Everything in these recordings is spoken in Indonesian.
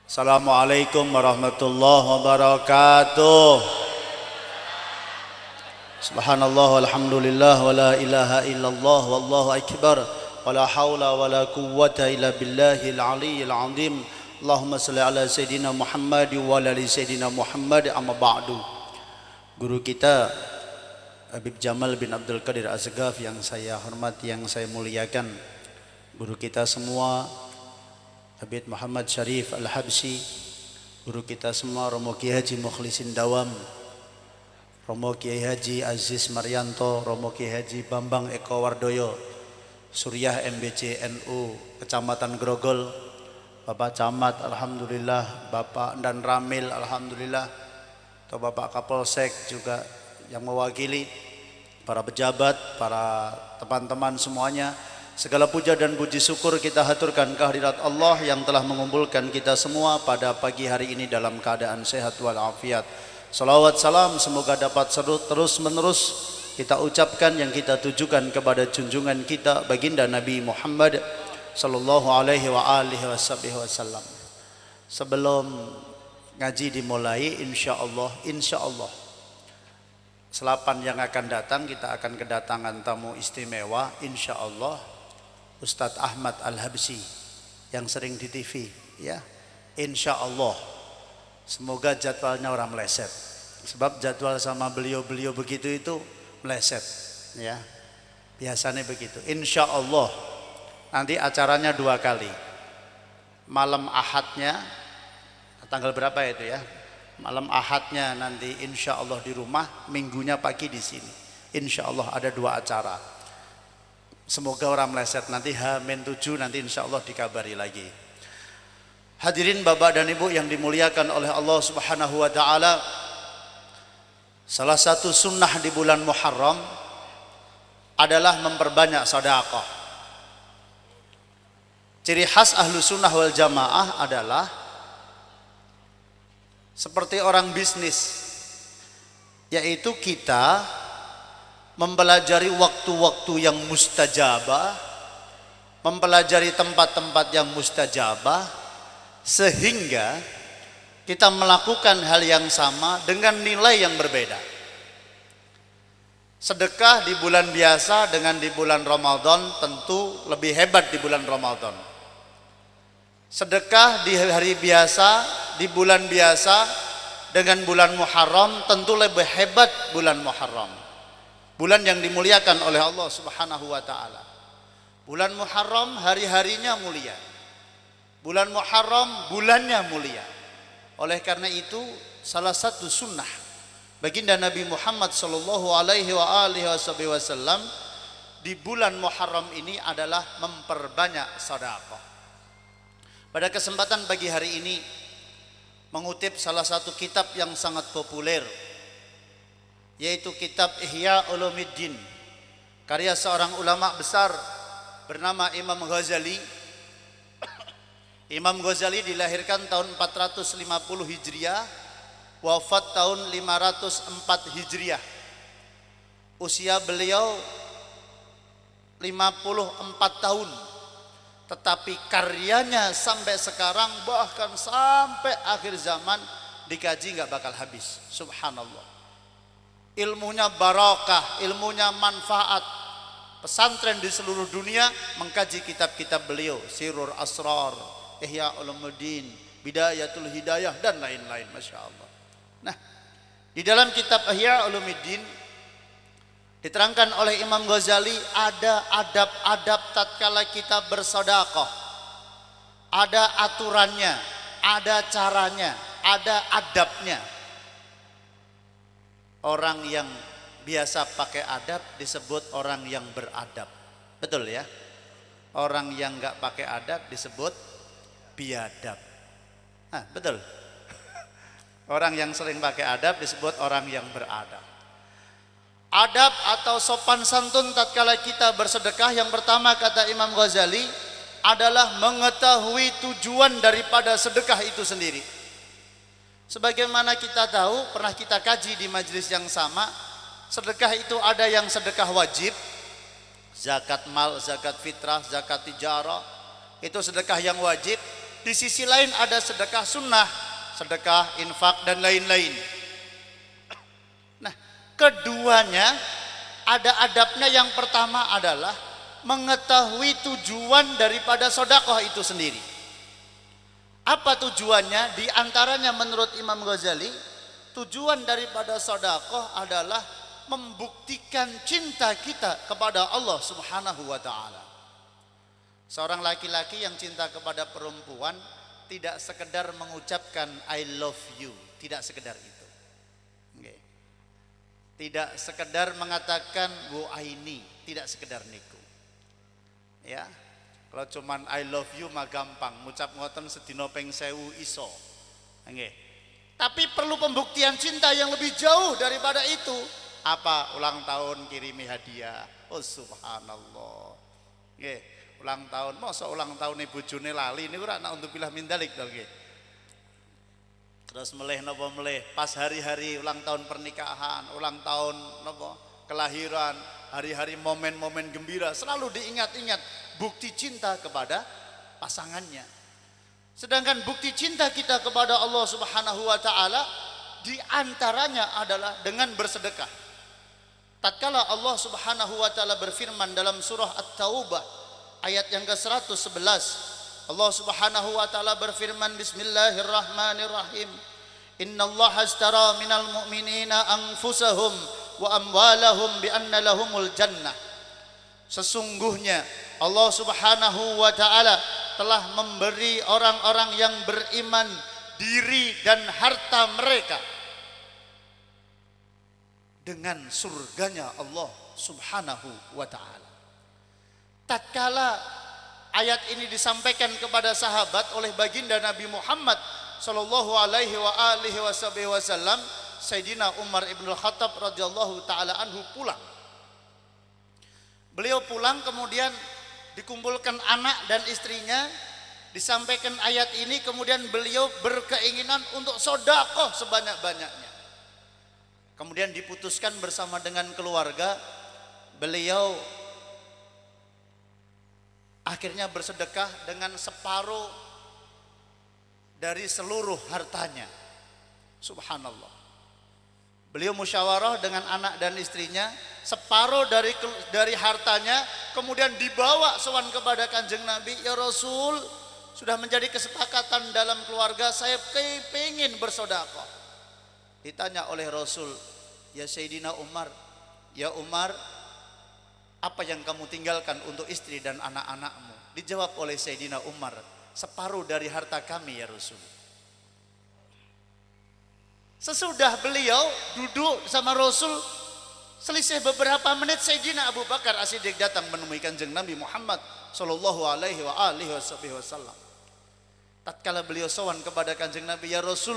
Assalamualaikum warahmatullahi wabarakatuh. Subhanallah walhamdulillah wa la ilaha illallah wallahu akbar wa la hawla wa la quwwata illa billahil aliyyil azim. Allahumma salli ala sayyidina Muhammad wa ala ali sayyidina Muhammad, amma ba'du. Guru kita Habib Jamal bin Abdul Qadir Asgaf yang saya hormati, yang saya muliakan, guru kita semua Habib Muhammad Syarif Al-Habsyi, guru kita semua Romo Kiai Haji Mukhlisin Dawam, Romo Kiai Haji Aziz Maryanto, Romo Kiai Haji Bambang Eko Wardoyo, Suriah MBC NU Kecamatan Grogol, Bapak Camat alhamdulillah, Bapak dan Ramil alhamdulillah, atau Bapak Kapolsek juga yang mewakili, para pejabat, para teman-teman semuanya. Segala puja dan puji syukur kita haturkan kehadirat Allah yang telah mengumpulkan kita semua pada pagi hari ini dalam keadaan sehat walafiat. Salawat salam semoga dapat terus menerus kita ucapkan, yang kita tujukan kepada junjungan kita baginda Nabi Muhammad sallallahu alaihi wa alihi wasallam. Sebelum ngaji dimulai, insyaallah selapan yang akan datang kita akan kedatangan tamu istimewa, insyaallah Ustadz Ahmad Al-Habsyi yang sering di TV, ya. Insyaallah. Semoga jadwalnya orang meleset. Sebab jadwal sama beliau-beliau begitu itu meleset, ya. Biasanya begitu. Insyaallah. Nanti acaranya 2 kali. Malam Ahadnya tanggal berapa itu ya? Malam Ahadnya nanti insyaallah di rumah, minggunya pagi di sini. Insyaallah ada 2 acara. Semoga orang meleset, nanti H-7 nanti insyaallah dikabari lagi. Hadirin Bapak dan Ibu yang dimuliakan oleh Allah Subhanahu wa taala, salah satu sunnah di bulan Muharram adalah memperbanyak sedekah. Ciri khas ahlu sunnah wal jamaah adalah seperti orang bisnis, yaitu kita mempelajari waktu-waktu yang mustajabah, mempelajari tempat-tempat yang mustajabah, sehingga kita melakukan hal yang sama dengan nilai yang berbeda. Sedekah di bulan biasa dengan di bulan Ramadan tentu lebih hebat di bulan Ramadan. Sedekah di hari biasa, di bulan biasa dengan bulan Muharram tentu lebih hebat bulan Muharram. Bulan yang dimuliakan oleh Allah Subhanahu wa taala. Bulan Muharram hari-harinya mulia. Bulan Muharram bulannya mulia. Oleh karena itu salah satu sunnah baginda Nabi Muhammad sallallahu alaihi wasallam di bulan Muharram ini adalah memperbanyak sedekah. Pada kesempatan pagi hari ini mengutip salah satu kitab yang sangat populer, yaitu kitab Ihya Ulumuddin, karya seorang ulama besar bernama Imam Ghazali. Imam Ghazali dilahirkan tahun 450 Hijriah, wafat tahun 504 Hijriah. Usia beliau 54 tahun, tetapi karyanya sampai sekarang, bahkan sampai akhir zaman dikaji nggak bakal habis. Subhanallah. Ilmunya barakah, ilmunya manfaat. Pesantren di seluruh dunia mengkaji kitab-kitab beliau, Sirrul Asrar, Ihya Ulumuddin, Bidayatul Hidayah dan lain-lain, Masya Allah. Nah, di dalam kitab Ihya Ulumuddin diterangkan oleh Imam Ghazali ada adab-adab tatkala kita bersedekah. Ada aturannya, ada caranya, ada adabnya. Orang yang biasa pakai adab disebut orang yang beradab. Betul ya? Orang yang nggak pakai adab disebut biadab. Nah, betul. Orang yang sering pakai adab disebut orang yang beradab. Adab atau sopan santun tatkala kita bersedekah, yang pertama kata Imam Ghazali adalah mengetahui tujuan daripada sedekah itu sendiri. Sebagaimana kita tahu, pernah kita kaji di majelis yang sama, sedekah itu ada yang sedekah wajib, zakat mal, zakat fitrah, zakat tijarah, itu sedekah yang wajib. Di sisi lain ada sedekah sunnah, sedekah infak dan lain-lain. Nah, keduanya ada adabnya. Yang pertama adalah mengetahui tujuan daripada sedekah itu sendiri. Apa tujuannya? Di antaranya menurut Imam Ghazali, tujuan daripada sedekah adalah membuktikan cinta kita kepada Allah Subhanahu wa taala. Seorang laki-laki yang cinta kepada perempuan tidak sekedar mengucapkan I love you, tidak sekedar itu. Okay. Tidak sekedar mengatakan bu aini, tidak sekedar niku. Ya. Kalau cuman I love you mah gampang, ngucap ngoten sedina ping 1000 iso. Nggih. Tapi perlu pembuktian cinta yang lebih jauh daripada itu. Apa? Ulang tahun kirimi hadiah. Oh subhanallah. Nggih. Ulang tahun, masa ulang tahun ibu bojone lali niku ora nak untuk pilah mindalik to nggih. Terus meleh napa meleh pas hari-hari ulang tahun pernikahan, ulang tahun napa kelahiran, hari-hari momen-momen gembira selalu diingat-ingat bukti cinta kepada pasangannya. Sedangkan bukti cinta kita kepada Allah Subhanahu wa taala di antaranya adalah dengan bersedekah. Tatkala Allah Subhanahu wa taala berfirman dalam surah At-Taubah ayat yang ke-111, Allah Subhanahu wa taala berfirman, Bismillahirrahmanirrahim. Innallaha astara minal mu'minina anfusahum wa amwalahum bi anna lahumul jannah. Sesungguhnya Allah Subhanahu wa taala telah memberi orang-orang yang beriman diri dan harta mereka dengan surganya Allah Subhanahu wa taala. Tatkala ayat ini disampaikan kepada sahabat oleh baginda Nabi Muhammad sallallahu alaihi wasallam, Sayyidina Umar ibn Khattab radhiyallahu taala anhu pulang. Beliau pulang, kemudian dikumpulkan anak dan istrinya, disampaikan ayat ini, kemudian beliau berkeinginan untuk sedekah sebanyak-banyaknya. Kemudian diputuskan bersama dengan keluarga, beliau akhirnya bersedekah dengan separuh dari seluruh hartanya. Subhanallah. Beliau musyawarah dengan anak dan istrinya, separuh dari hartanya kemudian dibawa sowan kepada Kanjeng Nabi. Ya Rasul, sudah menjadi kesepakatan dalam keluarga, saya kepingin bersedekah. Ditanya oleh Rasul, ya Sayyidina Umar, ya Umar, apa yang kamu tinggalkan untuk istri dan anak-anakmu? Dijawab oleh Sayyidina Umar, separuh dari harta kami ya Rasul. Sesudah beliau duduk sama Rasul, selisih beberapa menit Sayyidina Abu Bakar As-Siddiq datang menemui Kanjeng Nabi Muhammad sallallahu alaihi wasallam. Tatkala beliau sowan kepada Kanjeng Nabi, ya Rasul,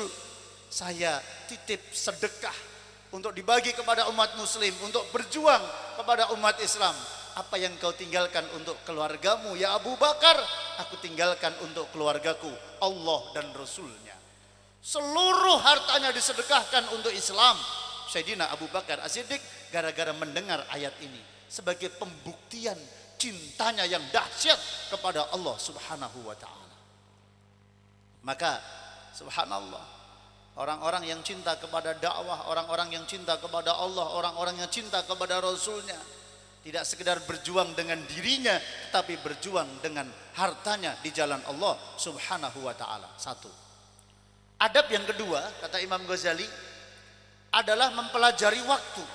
saya titip sedekah untuk dibagi kepada umat muslim, untuk berjuang kepada umat Islam. Apa yang kau tinggalkan untuk keluargamu ya Abu Bakar? Aku tinggalkan untuk keluargaku Allah dan Rasulnya. Seluruh hartanya disedekahkan untuk Islam. Sayyidina Abu Bakar As-Siddiq gara-gara mendengar ayat ini sebagai pembuktian cintanya yang dahsyat kepada Allah Subhanahu wa taala. Maka subhanallah, orang-orang yang cinta kepada dakwah, orang-orang yang cinta kepada Allah, orang-orang yang cinta kepada Rasulnya, tidak sekedar berjuang dengan dirinya, tetapi berjuang dengan hartanya di jalan Allah Subhanahu wa taala. Satu. Adab yang kedua, kata Imam Ghazali, adalah mempelajari waktu.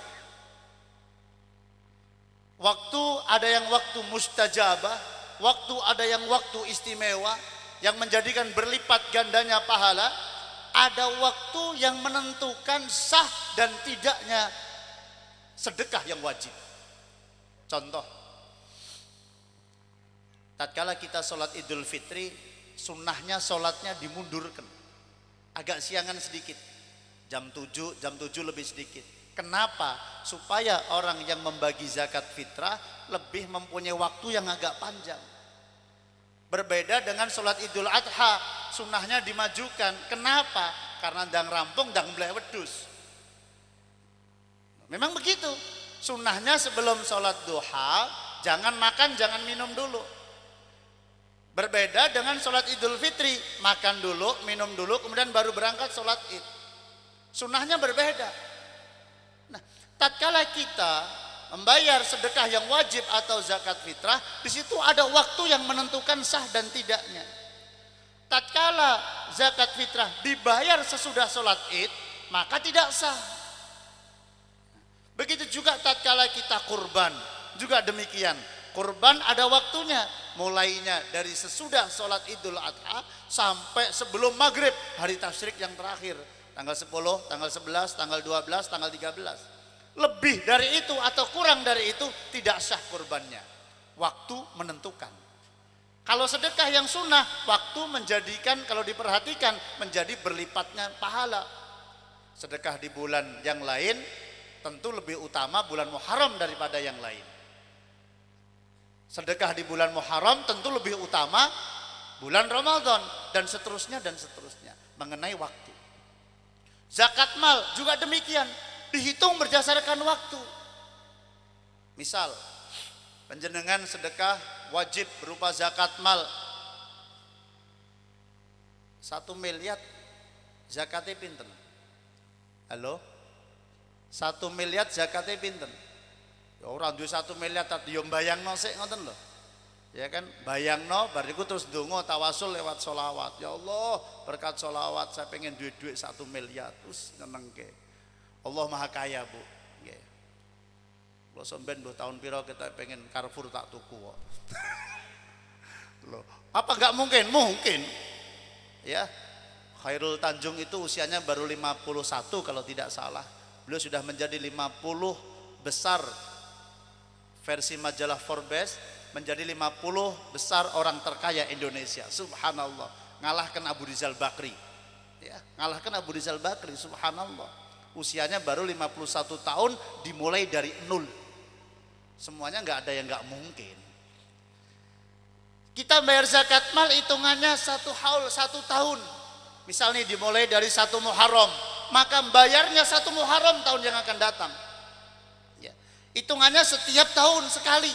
Waktu ada yang waktu mustajabah, waktu ada yang waktu istimewa yang menjadikan berlipat gandanya pahala. Ada waktu yang menentukan sah dan tidaknya sedekah yang wajib. Contoh, tatkala kita sholat Idul Fitri, sunnahnya sholatnya dimundurkan, agak siangan sedikit, jam 7 lebih sedikit. Kenapa? Supaya orang yang membagi zakat fitrah lebih mempunyai waktu yang agak panjang. Berbeda dengan sholat Idul Adha, sunnahnya dimajukan. Kenapa? Karena dang rampung, dang belah wedus. Memang begitu. Sunnahnya sebelum sholat duha, jangan makan, jangan minum dulu. Berbeda dengan sholat Idul Fitri, makan dulu, minum dulu, kemudian baru berangkat sholat Id. Sunnahnya berbeda. Nah, tatkala kita membayar sedekah yang wajib atau zakat fitrah, di situ ada waktu yang menentukan sah dan tidaknya. Tatkala zakat fitrah dibayar sesudah sholat Id, maka tidak sah. Begitu juga tatkala kita kurban, juga demikian. Kurban ada waktunya, mulainya dari sesudah sholat Idul Adha sampai sebelum maghrib hari tasyrik yang terakhir, tanggal 10, tanggal 11, tanggal 12, tanggal 13. Lebih dari itu atau kurang dari itu tidak sah kurbannya. Waktu menentukan. Kalau sedekah yang sunnah, waktu menjadikan, kalau diperhatikan, menjadi berlipatnya pahala. Sedekah di bulan yang lain tentu lebih utama bulan Muharram daripada yang lain. Sedekah di bulan Muharram tentu lebih utama bulan Ramadan, dan seterusnya mengenai waktu. Zakat mal juga demikian, dihitung berdasarkan waktu. Misal panjenengan sedekah wajib berupa zakat mal 1 miliar, zakatnya pinten? Halo? 1 miliar zakatnya pinten? Ya orang duwe 1 miliar tapi yo bayangno sik ngoten lho. Ya kan, bayangno bariku terus ndonga tawasul lewat sholawat. Ya Allah, berkat sholawat saya pengen duit 1 miliar terus nyenengke. Allah Maha Kaya, Bu. Nggih. Kalau sampean 2 tahun piro kita pengen Carrefour tak tuku kok. Loh, apa enggak mungkin? Mungkin. Ya. Khairul Tanjung itu usianya baru 51 kalau tidak salah. Beliau sudah menjadi 50 besar versi majalah Forbes, menjadi 50 besar orang terkaya Indonesia. Subhanallah, ngalahkan Abu Rizal Bakri. Ya, ngalahkan Abu Rizal Bakri, subhanallah. Usianya baru 51 tahun, dimulai dari nol. Semuanya nggak ada yang nggak mungkin. Kita bayar zakat mal hitungannya 1 haul, 1 tahun. Misalnya dimulai dari 1 Muharram, maka bayarnya 1 Muharram tahun yang akan datang. Ya. Hitungannya setiap tahun sekali.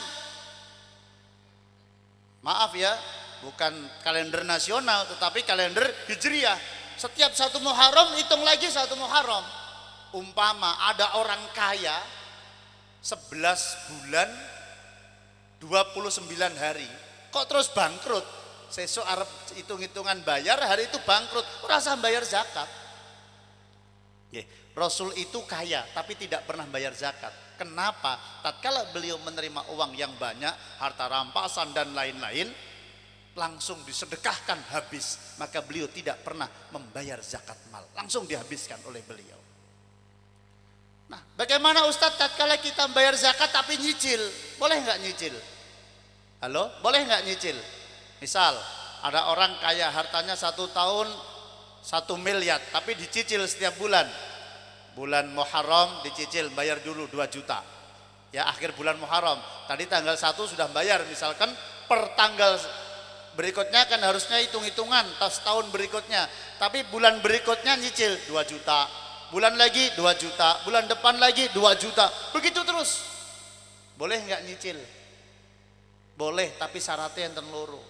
Maaf ya, bukan kalender nasional tetapi kalender Hijriah. Setiap 1 Muharram hitung lagi 1 Muharram. Umpama ada orang kaya 11 bulan 29 hari, kok terus bangkrut? Sesuk arep hitung-hitungan bayar, hari itu bangkrut, ora usah bayar zakat. Rasul itu kaya tapi tidak pernah bayar zakat. Kenapa? Tatkala beliau menerima uang yang banyak, harta rampasan dan lain-lain, langsung disedekahkan habis, maka beliau tidak pernah membayar zakat mal, langsung dihabiskan oleh beliau. Nah, bagaimana Ustadz tatkala kita bayar zakat tapi nyicil? Boleh nggak nyicil? Halo, boleh nggak nyicil? Misal ada orang kaya hartanya 1 tahun 1 miliar tapi dicicil setiap bulan. Bulan Muharram dicicil, bayar dulu 2 juta. Ya, akhir bulan Muharram. Tadi tanggal 1 sudah bayar, misalkan per tanggal berikutnya kan harusnya hitung-hitungan tahun berikutnya. Tapi bulan berikutnya nyicil 2 juta. Bulan lagi 2 juta, bulan depan lagi 2 juta. Begitu terus. Boleh nggak nyicil? Boleh, tapi syaratnya yang terloro.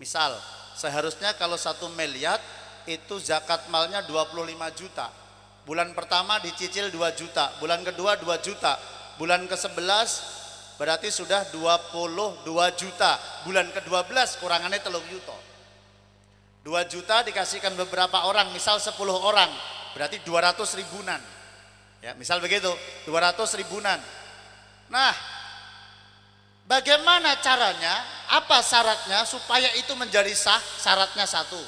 Misal seharusnya kalau 1 miliar itu zakat malnya 25 juta. Bulan pertama dicicil 2 juta, bulan kedua 2 juta, bulan ke-11 berarti sudah 22 juta, bulan ke-12 kurangannya 3 juta. 2 juta dikasihkan beberapa orang, misal 10 orang, berarti 200 ribuan. Ya, misal begitu, 200 ribuan. Nah, bagaimana caranya? Apa syaratnya supaya itu menjadi sah? Syaratnya 1.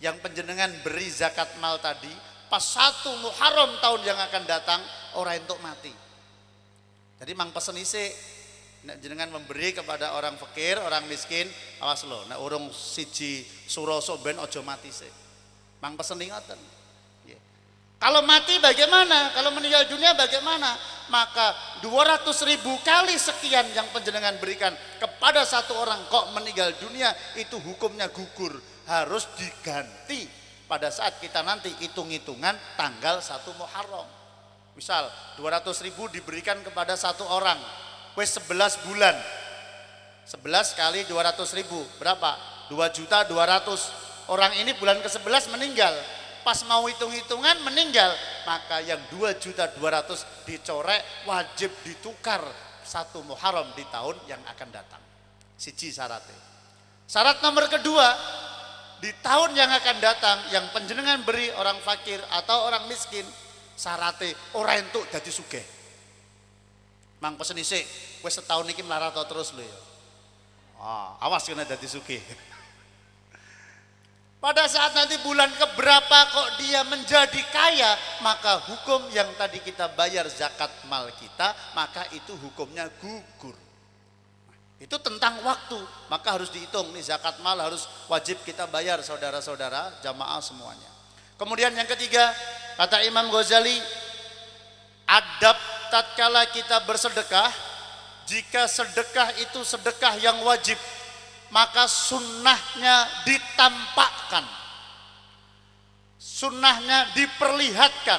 Yang panjenengan beri zakat mal tadi pas 1 Muharram tahun yang akan datang orang entuk mati. Jadi mang pesen isik, nek jenengan memberi kepada orang fakir, orang miskin, awas lo, nek urung siji surasa ben aja mati sik. Mang pesen ngoten. Kalau mati bagaimana? Kalau meninggal dunia bagaimana? Maka 200.000 kali sekian yang panjenengan berikan kepada 1 orang kok meninggal dunia, itu hukumnya gugur, harus diganti pada saat kita nanti hitung-hitungan tanggal 1 Muharram. Misal 200.000 diberikan kepada 1 orang, wes 11 bulan. 11 kali 200.000 berapa? 2.200.000. Orang ini bulan ke-11 meninggal. Pas mau hitung-hitungan meninggal, maka yang 2.200.000 dicorek, wajib ditukar 1 Muharram di tahun yang akan datang. Siji syaratnya. Syarat nomor kedua, di tahun yang akan datang yang panjenengan beri orang fakir atau orang miskin, syaratnya ora entuk dadi sugih. Mang pesen isik, wis setahun iki melarat terus lho ya. Awas kena dadi sugih. Pada saat nanti bulan keberapa kok dia menjadi kaya, maka hukum yang tadi kita bayar zakat mal kita, maka itu hukumnya gugur. Itu tentang waktu, maka harus dihitung nih zakat mal harus wajib kita bayar saudara-saudara jamaah semuanya. Kemudian yang ketiga, kata Imam Ghazali, adab tatkala kita bersedekah, jika sedekah itu sedekah yang wajib, maka sunnahnya ditampakkan, sunnahnya diperlihatkan.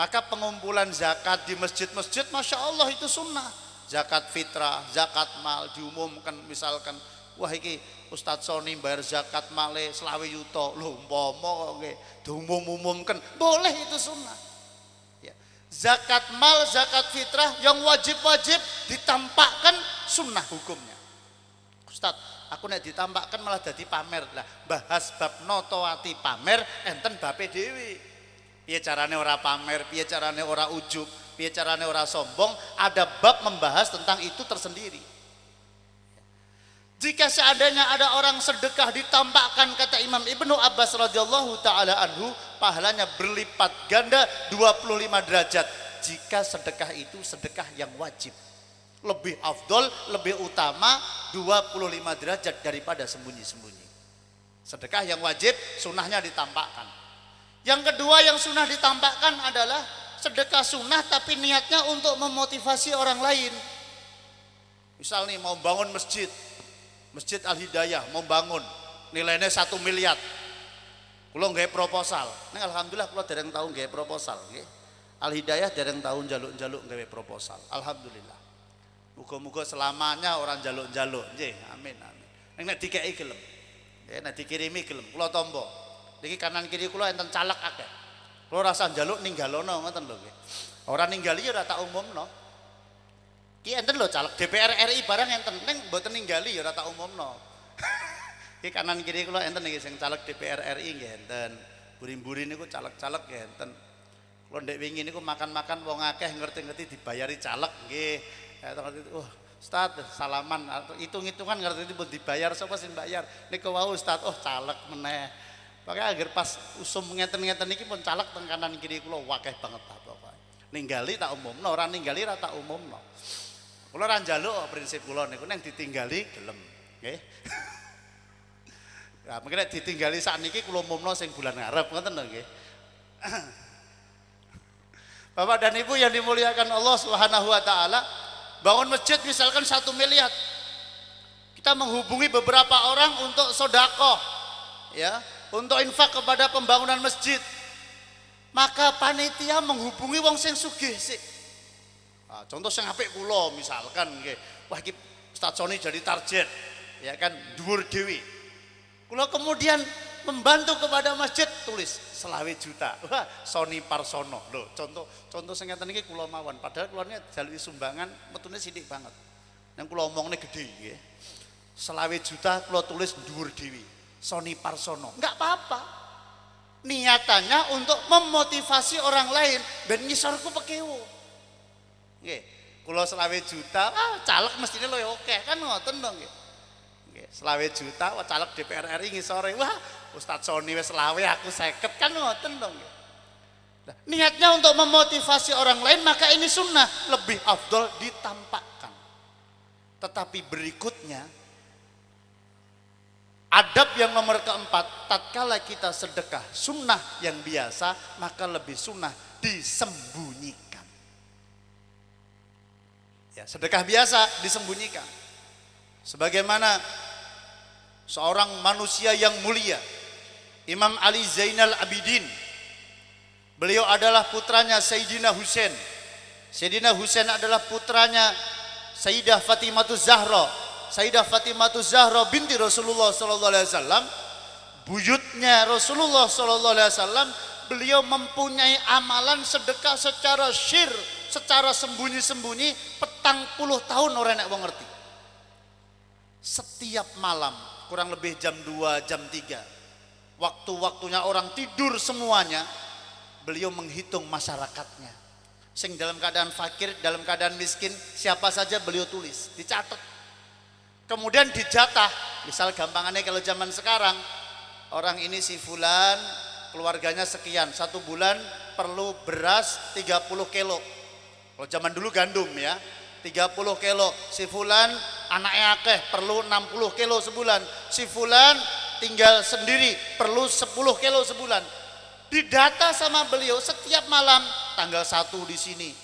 Maka pengumpulan zakat di masjid-masjid, Masya Allah itu sunnah. Zakat fitrah, zakat mal diumumkan, misalkan wah iki Ustadz Soni bayar zakat male 20 yuta lho, umpama kok diumum-umumkan, boleh, itu sunnah ya. Zakat mal, zakat fitrah yang wajib-wajib ditampakkan, sunnah hukumnya. Ustadz, aku nek ditampakkan malah jadi pamer. Lah bahas bab notowati pamer enten bape dewi. Piye carane ora pamer, piye carane ora ujub, piye carane ora sombong, ada bab membahas tentang itu tersendiri. Jika seandainya ada orang sedekah ditampakkan, kata Imam Ibnu Abbas radhiyallahu taala anhu, pahalanya berlipat ganda 25 derajat. Jika sedekah itu sedekah yang wajib, lebih afdol, lebih utama 25 derajat daripada sembunyi-sembunyi. Sedekah yang wajib sunnahnya ditampakkan. Yang kedua yang sunnah ditampakkan adalah sedekah sunnah tapi niatnya untuk memotivasi orang lain. Misal nih mau bangun masjid, Masjid Al-Hidayah mau bangun, nilainya 1 miliar. Kulo nggawe proposal. Ning alhamdulillah kulo dereng tau nggawe proposal nggih. Al-Hidayah dereng tau njaluk-njaluk nggawe proposal. Alhamdulillah. Muga-muga selamanya orang jaluk-jaluk. Nggih, amin amin. Nek dikeki gelem. Nggih, nek dikirimi gelem, kula tampa. Niki kanan kiri kula enten caleg akeh. Kula rasa njaluk ninggalono ngoten lho nggih. Ora ninggali ya ora tak umumno. Ki enten lho caleg DPR RI barang enten, ning mboten ninggali ya ora tak umumno. Ki kanan kiri kula enten niki sing caleg DPR RI nggih enten. Buri-buri niku caleg-caleg nggih enten. Kula ndek wingi niku makan-makan wong akeh ngerti-ngerti dibayari caleg nggih. Ustaz salaman hitung-hitungan ngerti pun dibayar, sapa sing bayar niku wau Ustaz, oh caleg meneh. Makanya agar pas usum ngeten-ngeten niki pun caleg teng kanan kiri kula wakeh banget pokoke. Ninggali tak umumno, ora ninggali ora tak umumno. Kula ora njaluk prinsip kula niku ning ditinggali gelem, nggih. Ya mungkin nek ditinggali sakniki kula umumno sing bulan ngarep ngoten lho nggih. Bapak dan Ibu yang dimuliakan Allah Subhanahu wa taala, bangun masjid misalkan 1 miliar. Kita menghubungi beberapa orang untuk sedekah ya, untuk infak kepada pembangunan masjid. Maka panitia menghubungi wong sing sugih sik. Nah, contoh sing apik kula misalkan nggih, wah iki Ustaz Soni jadi target ya kan dhuwur dhewe. Kula kemudian membantu kepada masjid, tulis 20 juta. Wah, Soni Parsono. Lho, contoh sing ngeten iki kula mawon. Padahal kulane jaluki sumbangan metune sithik banget. Nang kula omongne gedhe nggih. 20 juta kula tulis dhuwur dhewe. Soni Parsono. Enggak apa-apa. Niatannya untuk memotivasi orang lain ben ngisorku pekewo. Nggih. Kula 20 juta, caleg mestine lho ya akeh kan ngoten to nggih. Nggih, 20 juta wah caleg DPR RI ngisore. Wah, Ustaz Soni wis 20 aku 50 kan ngoten to nggih. Nah, niatnya untuk memotivasi orang lain maka ini sunnah, lebih afdol ditampakkan. Tetapi berikutnya adab yang nomor keempat, tatkala kita sedekah sunnah yang biasa, maka lebih sunnah disembunyikan. Ya, sedekah biasa disembunyikan. Sebagaimana seorang manusia yang mulia, Imam Ali Zainal Abidin, beliau adalah putranya Sayyidina Husain. Sayyidina Husain adalah putranya Sayyidah Fatimah Zahra. Sayyidah Fatimah Zahra binti Rasulullah sallallahu alaihi wasallam, buyutnya Rasulullah sallallahu alaihi wasallam, beliau mempunyai amalan sedekah secara syir, secara sembunyi-sembunyi, petang puluh tahun orang nek wong ngerti. Setiap malam kurang lebih jam 2, jam 3, waktu-waktunya orang tidur semuanya, beliau menghitung masyarakatnya. Sing dalam keadaan fakir, dalam keadaan miskin, siapa saja beliau tulis, dicatat. Kemudian dijatah. Misal gampangannya kalau zaman sekarang, orang ini si fulan, keluarganya sekian, 1 bulan perlu beras 30 kilo. Kalau zaman dulu gandum ya, 30 kilo. Si fulan anaknya akeh, perlu 60 kilo sebulan. Si fulan tinggal sendiri, perlu 10 kilo sebulan. Didata sama beliau setiap malam, tanggal 1 di sini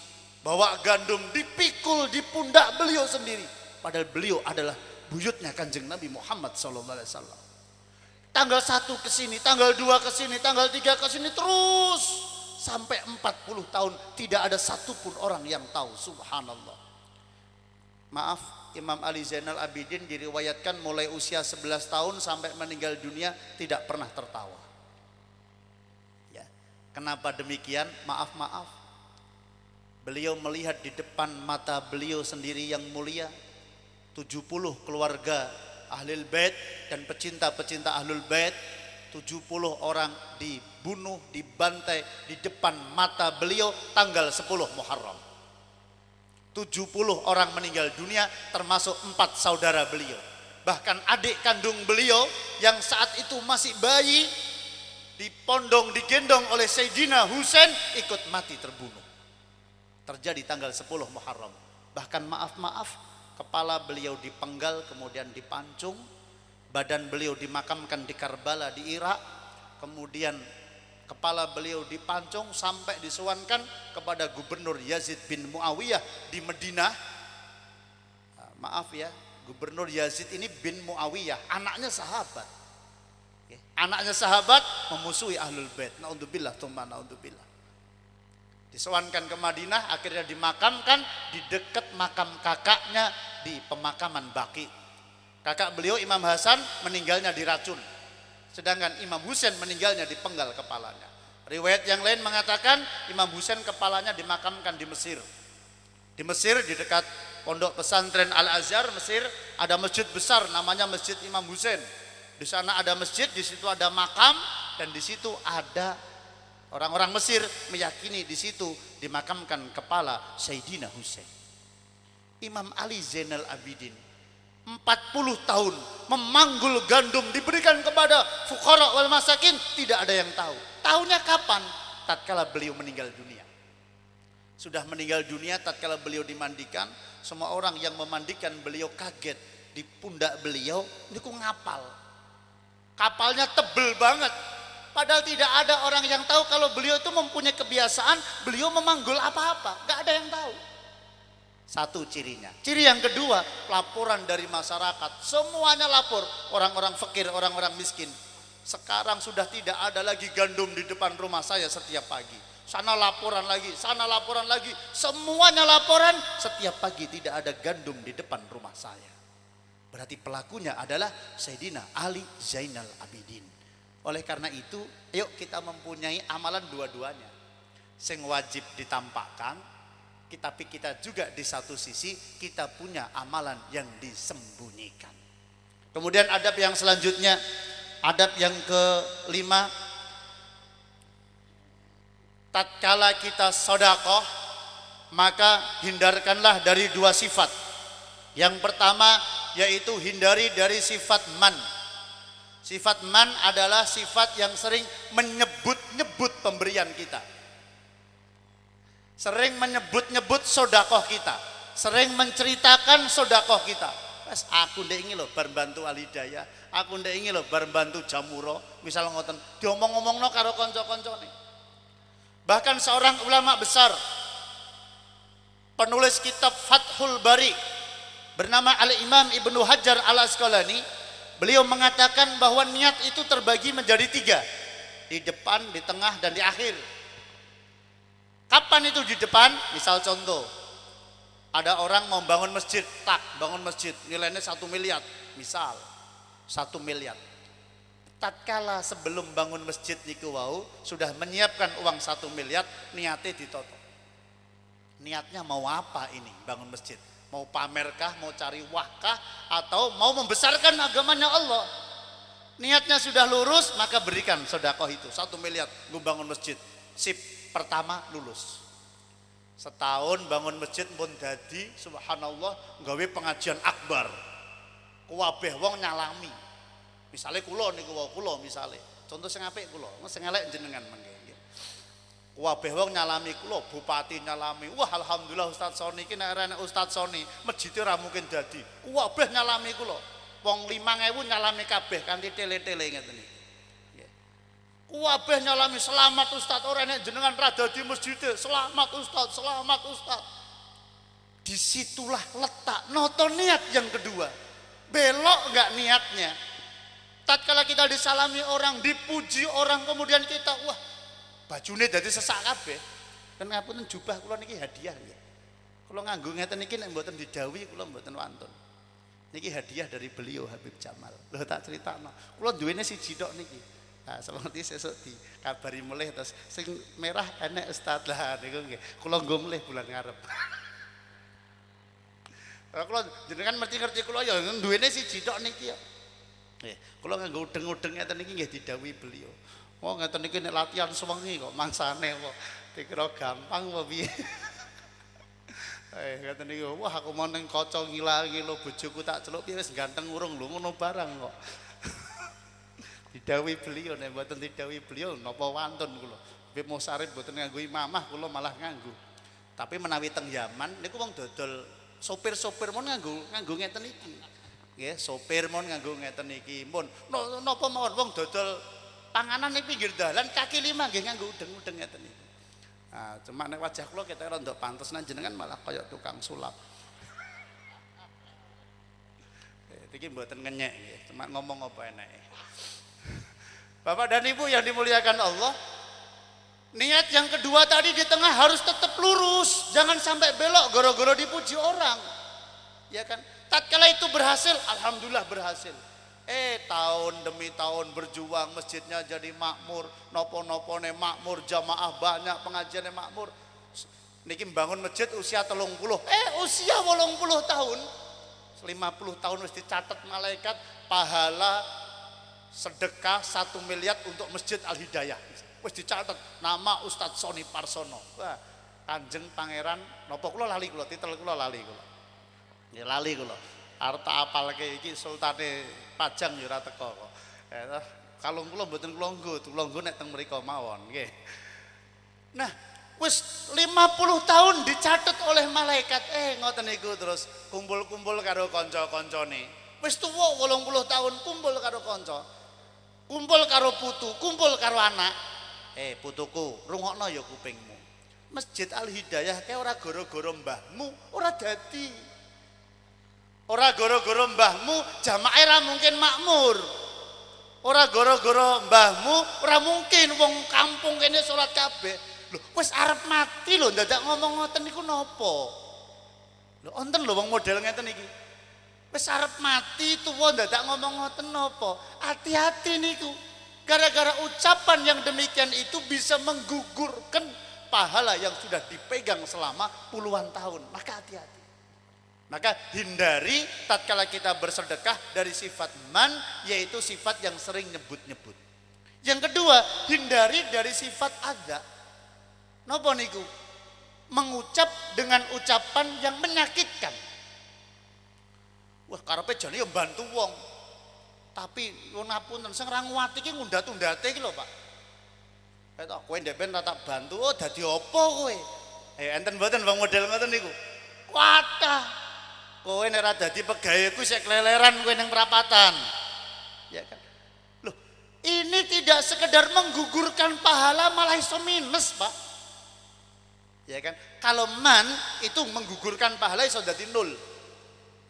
bawa gandum, dipikul di pundak beliau sendiri, padahal beliau adalah buyutnya Kanjeng Nabi Muhammad SAW. Tanggal 1 ke sini, tanggal 2 ke sini, tanggal 3 ke sini, terus sampai 40 tahun tidak ada satupun orang yang tahu. Subhanallah. Maaf, Imam Ali Zainal Abidin diriwayatkan mulai usia 11 tahun sampai meninggal dunia tidak pernah tertawa. Kenapa demikian? Maaf, beliau melihat di depan mata beliau sendiri yang mulia 70 keluarga Ahlul Bait dan pecinta-pecinta Ahlul Bait, 70 orang dibunuh, dibantai di depan mata beliau tanggal 10 Muharram. 70 orang meninggal dunia, termasuk 4 saudara beliau. Bahkan adik kandung beliau yang saat itu masih bayi, dipondong, digendong oleh Sayyidina Husain, ikut mati terbunuh. Terjadi tanggal 10 Muharram. Bahkan maaf, kepala beliau dipenggal, kemudian dipancung, badan beliau dimakamkan di Karbala di Irak, kemudian kepala beliau dipancung sampai disuankan kepada Gubernur Yazid bin Muawiyah di Madinah. Maaf ya, Gubernur Yazid ini bin Muawiyah, anaknya sahabat. Anaknya sahabat memusuhi Ahlul Bait. Naudzubillah, tsumma naudzubillah. Disewankan ke Madinah, akhirnya dimakamkan di dekat makam kakaknya di pemakaman Baqi. Kakak beliau Imam Hasan meninggalnya diracun, sedangkan Imam Husain meninggalnya dipenggal kepalanya. Riwayat yang lain mengatakan Imam Husain kepalanya dimakamkan di Mesir. Di Mesir, di dekat pondok pesantren Al-Azhar Mesir, ada masjid besar namanya Masjid Imam Husain. Di sana ada masjid, di situ ada makam, dan di situ ada orang-orang Mesir meyakini di situ dimakamkan kepala Sayyidina Husain. Imam Ali Zainal Abidin 40 tahun memanggul gandum diberikan kepada fuqara wal masakin, tidak ada yang tahu. Tahunya kapan? Tatkala beliau meninggal dunia. Sudah meninggal dunia, tatkala beliau dimandikan, semua orang yang memandikan beliau kaget. Di pundak beliau ini kok ngapal. Kapalnya tebel banget, padahal tidak ada orang yang tahu kalau beliau itu mempunyai kebiasaan beliau memanggul apa-apa, gak ada yang tahu. Satu cirinya. Ciri yang kedua, laporan dari masyarakat, semuanya lapor, orang-orang fakir, orang-orang miskin. Sekarang sudah tidak ada lagi gandum di depan rumah saya setiap pagi. Sana laporan lagi, sana laporan lagi, semuanya laporan, setiap pagi tidak ada gandum di depan rumah saya. Berarti pelakunya adalah Sayyidina Ali Zainal Abidin. Oleh karena itu, yuk kita mempunyai amalan dua-duanya. Sing wajib ditampakkan, tapi kita juga di satu sisi kita punya amalan yang disembunyikan. Kemudian adab yang selanjutnya, adab yang kelima, tatkala kita sedekah, maka hindarkanlah dari 2 sifat. Yang pertama yaitu hindari dari sifat man. Sifat man adalah sifat yang sering menyebut-nyebut pemberian kita, sering menyebut-nyebut sedekah kita, sering menceritakan sedekah kita. Wes aku ndek iki lho bar bantu Al-Hidayah, aku ndek iki lho bar bantu Jamuro, misal ngoten diomong-omongno karo kanca-kancane. Bahkan seorang ulama besar, penulis kitab Fathul Bari bernama Al-Imam Ibnu Hajar Al-Asqalani, beliau mengatakan bahwa niat itu terbagi menjadi 3, di depan, di tengah, dan di akhir. Kapan itu di depan? Misal contoh, Ada orang mau bangun masjid, tak bangun masjid nilainya 1 miliar, misal 1 miliar. Tatkala sebelum bangun masjid niku wau sudah menyiapkan uang 1 miliar, niatnya ditoto. Niatnya mau apa ini bangun masjid? Mau pamerkah, mau cari wahkah, atau mau membesarkan agamanya Allah? Niatnya sudah lurus, maka berikan sedekah itu 1 miliar, gue bangun masjid. Sip, pertama lulus. Setahun bangun masjid pun dadi subhanallah gawe pengajian akbar. Kuwabeh wong nyalami. Misalnya kula niku wau kula misale. Contoh sing apik kula, sing elek jenengan mangke. Kuwabeh wong nyalami kula, bupati nyalami. Wah alhamdulillah Ustaz Soni iki nek arek Ustaz Soni masjid ora mungkin dadi. Kuwabeh nyalami kula. Wong 5.000 nyalami kabeh kanthi tele-tele ngeten iki. Nggih. Kuwabeh nyalami selamat Ustaz ora nek jenengan ra dadi masjid. Selamat Ustaz, selamat Ustaz. Disitulah letak noto niat yang kedua. Belok enggak niatnya. Tatkala kita disalami orang, dipuji orang, kemudian kita wah bajune dadi sesak kabeh. Kan ngapunten jubah kula niki hadiah nggih. Kula nganggo ngeten niki nek mboten didhawuhi kula mboten wantun. Niki hadiah dari beliau Habib Jamal. Lho tak critakno. Kula duwene siji tok niki. Nah, seperti sesuk dikabari mulih terus sing merah enek Ustaz lah niku nggih. Kula nggo mulih bulan ngarep. Kula jenengan ngerti kula ya duwene siji tok niki ya. Nggih, kula nganggo udeng-udeng ngeten niki nggih didhawuhi beliau. Oh ngeten iki nek latihan sewengi kok mangsane kok dikira gampang apa piye. Ngeten iki wah aku mau ning kaca ngila-ngilo bojoku tak celuk piye wis ganteng urung lho ngono barang kok. Didhawuhi beliau nek mboten didhawuhi beliau napa wantun kula. Habib Musarif mboten nganggo imamah kula malah nganggo. Tapi menawi teng Yaman niku wong dodol sopir-sopir mon nganggo ngeten iki. Nggih, sopir mon nganggo ngeten iki. Mun napa mawon wong dodol panganan ning pinggir dalan kaki lima nggih nganggo udeng-udeng ngeten iki. Nah, cuma nek wajah kula ketok rada pantes nang jenengan malah kaya tukang sulap. Iki mboten ngenyek nggih, cuma ngomong apa enake. Bapak dan Ibu yang dimuliakan Allah, niat yang kedua tadi di tengah harus tetap lurus, jangan sampai belok gara-gara dipuji orang. Ya kan? Tatkala itu berhasil, alhamdulillah berhasil. Tahun demi tahun berjuang masjidnya jadi makmur, nopo-nopone makmur, jamaah banyak, pengajiannya makmur. Niki bangun masjid usia 30. Usia 80 tahun. 50 tahun wis dicatat malaikat pahala sedekah 1 miliar untuk Masjid Al Hidayah. Wis dicatat nama Ustadz Soni Parsono. Wah, Kanjeng Pangeran napa kula lali kula titel kula lali kula. Ya lali kula. Arep tak apalke iki sultane Pajang ya ora teko kok. Kalung kula mboten kula nggo nek teng mriku mawon nggih. Nah, wis 50 tahun dicatat oleh malaikat. Ngoten niku terus kumpul-kumpul karo kanca-kancane. Wis tuwa 80 tahun kumpul karo kanca. Kumpul karo putu, kumpul karo anak. Putuku, rungokno ya kupingmu. Masjid Al Hidayah kae ora gara-gara mbahmu, ora dadi. Ora gara-gara mbahmu jamaah ra mungkin makmur. Ora gara-gara mbahmu ora mungkin wong kampung kene salat kabeh. Lho wis arep mati lho dadak ngomong ngoten niku napa? Lho wonten lho wong model ngeten iki. Wis arep mati tuwa dadak ngomong ngoten napa? Hati-hati niku. Gara-gara ucapan yang demikian itu bisa menggugurkan pahala yang sudah dipegang selama puluhan tahun. Maka hati-hati. Maka hindari tatkala kita bersedekah dari sifat man, yaitu sifat yang sering nyebut-nyebut. Yang kedua, hindari dari sifat ada. Napa niku? Mengucap dengan ucapan yang menyakitkan. Wah, karepe jane ya bantu wong. Tapi nyuwun ngapunten sing ra nguwati iki ngundat-undate iki lho, Pak. Ketok kowe ndek ben tak bantu, oh dadi apa kowe? Enten mboten wong model ngoten niku. Kathah. Kowe nek ora dadi pegaweku sik keleleran kowe ning perapatan. Ya kan? Loh, ini tidak sekedar menggugurkan pahala malah iso minus, Pak. Ya kan? Kalau man itu menggugurkan pahala iso dadi nol.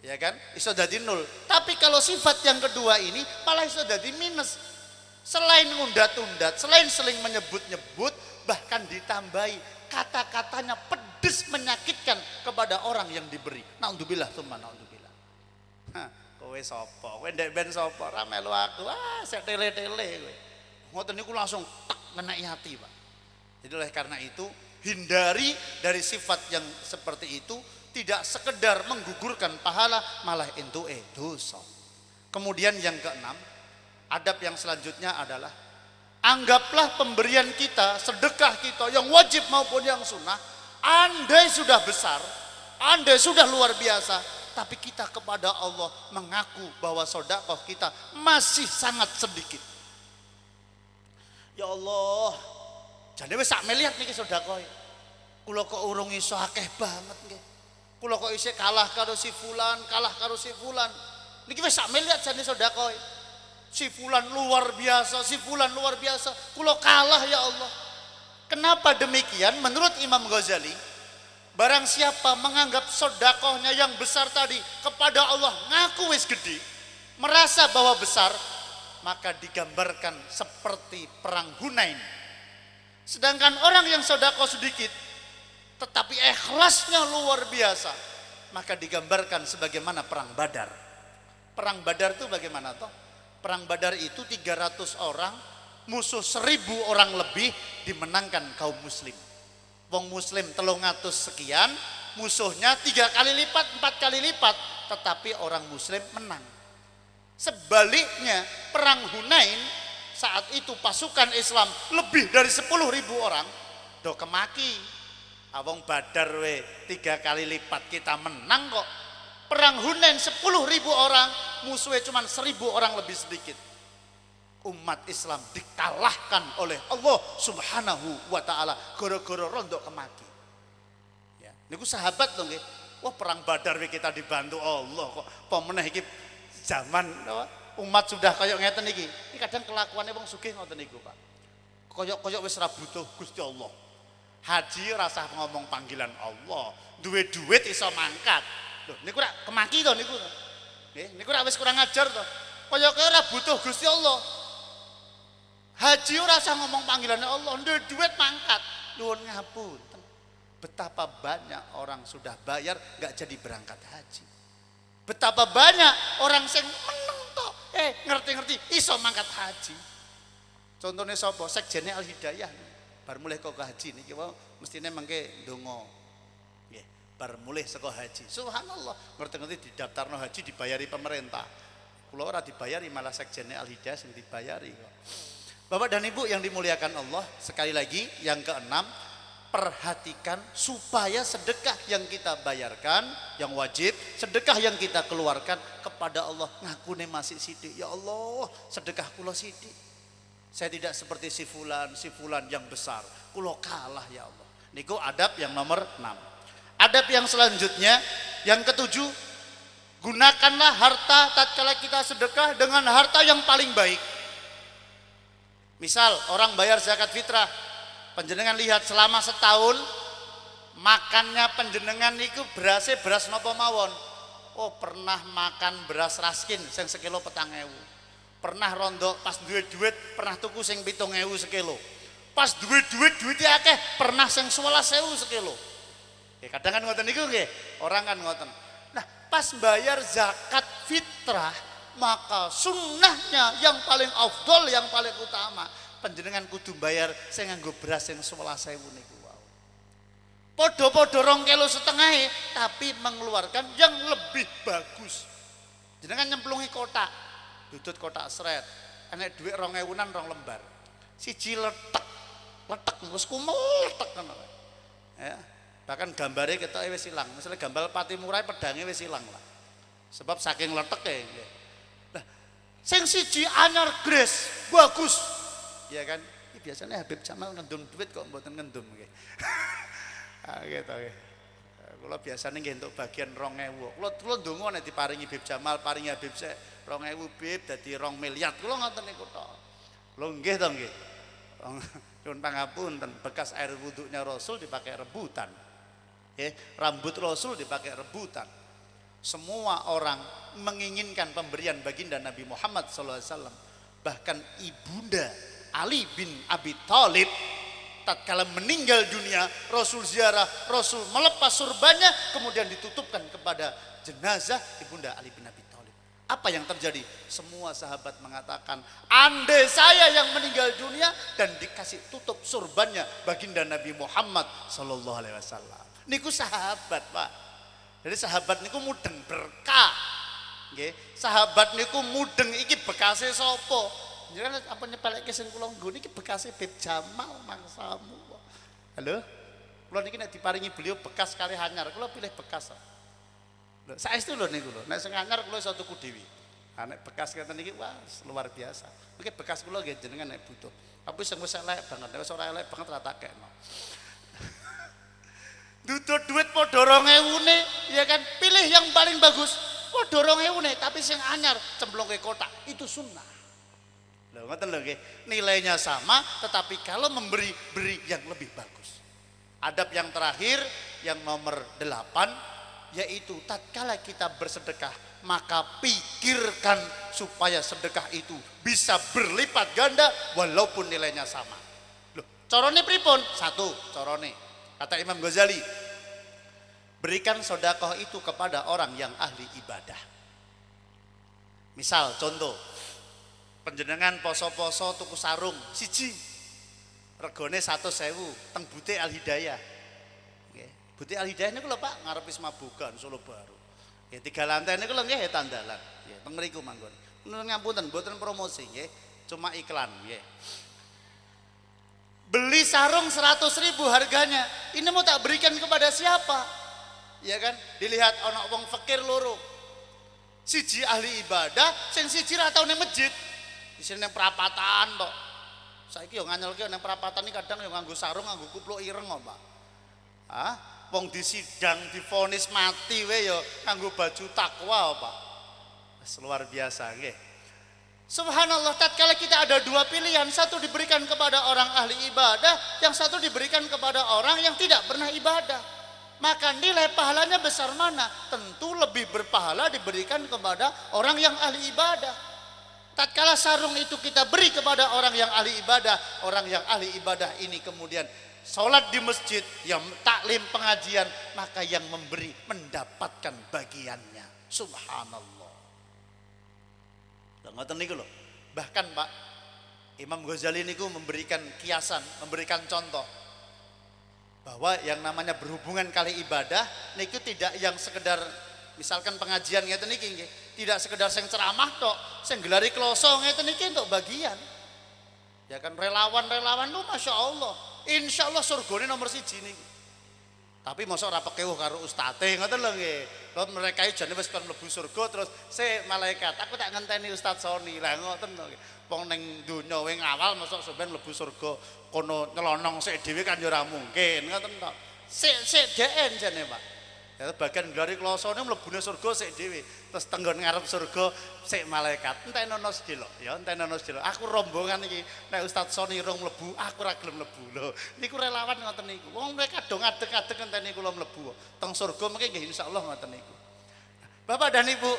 Ya kan? Iso dadi nol. Tapi kalau sifat yang kedua ini malah iso dadi minus. Selain ngundat-undat, selain seling menyebut-nyebut, bahkan ditambahi kata-katanya pedas pedes menyakitkan kepada orang yang diberi. Naudzubillah tsumma naudzubillah. Kowe sapa? Kowe ndek ben sapa? Ra melu aku. Sek tele-tele kowe. Ngoten niku langsung tek ngeneki hati, Pak. Jadi oleh karena itu hindari dari sifat yang seperti itu, tidak sekedar menggugurkan pahala, malah entuke dosa. Kemudian yang keenam, adab yang selanjutnya adalah anggaplah pemberian kita, sedekah kita yang wajib maupun yang sunnah, andai sudah besar, andai sudah luar biasa, tapi kita kepada Allah mengaku bahwa sedekah kita masih sangat sedikit. Ya Allah, jane wis sak miliar niki sedekah. Kula kok urung iso akeh banget nggih. Kula kok isih kalah karo si fulan, kalah karo si fulan. Niki wis sak miliar jane sedekah. Si fulan luar biasa, si fulan luar biasa. Kula kalah ya Allah. Kenapa demikian? Menurut Imam Ghazali, barang siapa menganggap sedekahnya yang besar tadi kepada Allah ngaku wis gede, merasa bahwa besar, maka digambarkan seperti perang Hunain. Sedangkan orang yang sedekah sedikit tetapi ikhlasnya luar biasa, maka digambarkan sebagaimana perang Badar. Perang Badar itu bagaimana toh? Perang Badar itu 300 orang, musuh 1000 orang lebih, dimenangkan kaum muslim. Wong muslim 300 sekian, musuhnya 3 kali lipat, 4 kali lipat, tetapi orang muslim menang. Sebaliknya perang Hunain, saat itu pasukan Islam lebih dari 10.000 orang do kemaki. Awong Badar we 3 kali lipat kita menang kok. Perang Hunain 10.000 orang, musuhnya cuma 1.000 orang lebih sedikit. Umat Islam dikalahkan oleh Allah Subhanahu wa taala gara-gara rondo kemaki. Ya, niku sahabat to nggih. Wah, perang Badar we kita dibantu Allah kok. Apa meneh iki zaman umat sudah kaya ngeten iki. Ini kadang kelakuannya wong sugih ngoten niku, Pak. Kaya wis ra butuh Gusti Allah. Haji rasa ngomong panggilan Allah, duwe duit iso mangkat. Lho, niku rak kemaki to niku. Nggih, niku rak wis kurang ajar to. Kaya ora butuh Gusti Allah. Haji ora usah ngomong panggilannya Allah, duwe duit mangkat. Nuwun ngapunten. Betapa banyak orang sudah bayar enggak jadi berangkat haji. Betapa banyak orang sing meneng tok, ngerti-ngerti iso mangkat haji. Contohnya sapa? Sekjene Al Hidayah. Bar mulih kok haji niki wae mestine mengke ndonga. Nggih, bar mulih saka haji. Subhanallah, ngerti-ngerti didaftarno haji dibayari pemerintah. Kula ora dibayari, malah sekjene Al Hidayah sing dibayari kok. Bapak dan Ibu yang dimuliakan Allah, sekali lagi yang keenam, perhatikan supaya sedekah yang kita bayarkan, yang wajib, sedekah yang kita keluarkan kepada Allah ngakune masih sidik. Ya Allah, sedekah kula sidik. Saya tidak seperti si fulan yang besar. Kula kalah ya Allah. Niku adab yang nomor 6. Adab yang selanjutnya, yang ketujuh, gunakanlah harta tatkala kita sedekah dengan harta yang paling baik. Misal orang bayar zakat fitrah, panjenengan lihat selama setahun makannya panjenengan niku berasnya beras napa mawon. Oh, pernah makan beras raskin sing sekilo 4.000. Pernah rondo pas duwe duit pernah tuku sing 7.000 sekilo. Pas duwe duitnya akeh pernah sing 11.000 sekilo. Kadang kan ngoten niku nggih, orang kan ngoten. Nah, pas bayar zakat fitrah, maka sunnahnya yang paling afdol, yang paling utama, panjenengan kudu bayar sing nganggo beras sing 11.000 niku wae. Podo-podo 2,5 kilo tapi mengeluarkan yang lebih bagus. Jenengan nyemplungi kotak, dudut kotak sret, enek dhuwit 2.000-an 2 lembar. Siji letek wis kumel letek ngono. Ya, bahkan gambare ketoke wis ilang. Misale gambar pati murah pedange wis ilang lah. Sebab saking leteke nggih. Nah, sing siji anyar gres, bagus. Ya kan? Ini biasanya Habib Jamal ngendum duit kok mboten ngendum nggih. Gitu nggih. Kula biasane nggih entuk bagian 2.000. Kula ndonga nek diparingi Habib Jamal, paringi Habib sik 2.000 Bib dadi 2 miliar. Kula ngoten niku tok. Lho nggih to nggih. Nyuwun pangapunten, bekas air wudhunya Rasul dipakai rebutan. Rambut Rasul dipakai rebutan. Semua orang menginginkan pemberian baginda Nabi Muhammad SAW. Bahkan ibunda Ali bin Abi Thalib tatkala meninggal dunia, Rasul ziarah, Rasul melepas surbannya, kemudian ditutupkan kepada jenazah Ibunda Ali bin Abi Thalib. Apa yang terjadi? Semua sahabat mengatakan, andai saya yang meninggal dunia dan dikasih tutup surbannya baginda Nabi Muhammad sallallahu alaihi wasallam. Niku sahabat, Pak. Jadi sahabat niku mudeng berkah. Nggih, sahabat niku mudeng iki bekase sapa? Jangan apa nyepeleke sing kula nggo niki bekase Beb Jamal mangsamu. Halo? Kula niki nek diparingi beliau bekas kali anyar, kula pilih bekas. Lho, saestu lho niku lho. Nek sing anyar kula iso tuku dhewe. Ah nek bekas ngeten niki wah luar biasa. Mungkin bekas kula nggih jenengan nek butuh. Tapi sing wis elek banget, nek wis ora elek banget ra takekno. Duduk duit padha 2000-ne, ya kan? Pilih yang paling bagus. Padha 2000-ne, tapi sing anyar cemplungke kotak. Itu sunnah. Loh, ngoten lho nggih. Nilainya sama, tetapi kalau memberi, beri yang lebih bagus. Adab yang terakhir, yang nomor 8, yaitu tatkala kita bersedekah, maka pikirkan supaya sedekah itu bisa berlipat ganda walaupun nilainya sama. Loh, corone pripun? Satu, corone. Kata Imam Ghazali, berikan sedekah itu kepada orang yang ahli ibadah. Misal, contoh, panjenengan poso-poso tuku sarung siji regane 100.000 teng Butik Al Hidayah. Nggih. Butik Al Hidayah niku lho Pak ngarep Wisma Bogan Solo Baru. Nggih, 3 lantai niku lho nggih tandalan. Nggih, teng mriku manggon. Ngapunten mboten promosi nggih, cuma iklan nggih. Beli sarung 100.000 harganya. Ini mau tak berikan kepada siapa? Ya kan? Dilihat ana wong fakir loro. Siji ahli ibadah, sing siji ra tau ning masjid. Di sini yang perapatan kok. Saiki yo nganyelke nang perapatan iki kadang yo nganggo sarung, nganggo kupluk ireng kok, Pak. Hah? Wong disidang divonis mati we yo nganggo baju takwa, Pak. Luar biasa nggih. Subhanallah, tatkala kita ada dua pilihan, satu diberikan kepada orang ahli ibadah, yang satu diberikan kepada orang yang tidak pernah ibadah. Maka nilai pahalanya besar mana? Tentu lebih berpahala diberikan kepada orang yang ahli ibadah. Tatkala sarung itu kita beri kepada orang yang ahli ibadah, orang yang ahli ibadah ini kemudian sholat di masjid, yang taklim pengajian, maka yang memberi mendapatkan bagiannya. Subhanallah. Ngoten niku lho. Bahkan Pak Imam Ghazali niku memberikan kiasan, memberikan contoh bahwa yang namanya berhubungan kali ibadah niku tidak yang sekedar misalkan pengajian ngeten niki nggih, tidak sekedar sing ceramah tok, sing gelari kloso ngeten niki untuk bagian. Ya kan relawan-relawan lu Masya Allah, insya Allah surgane nomor 1 niku. Tapi mosok ora pekewuh karo ustate ngoten lho nggih. Lha mereka jane wis kon mlebu surga terus malaikat, aku tak ngenteni Ustaz Soni. Lah ngoten to nggih. Wong ning donya wing awal mosok sampean mlebu surga kono nyelonong sik dhewe kan ya ora mungkin ngoten to. Sik DN jane Pak. Ya bagian glari klosone mlebune surga sik dhewe. Terus tenggon ngarep surga sik malaikat. Entenono sedelo ya, entenono sedelo. Aku rombongan iki nek Ustaz Soni rong mlebu, aku ora gelem mlebu. Lho, niku relawan ngoten niku. Wong mereka dong adeg-adeg ngenteni kula mlebu. Teng surga mengki nggih insyaallah ngoten niku. Bapak dan Ibu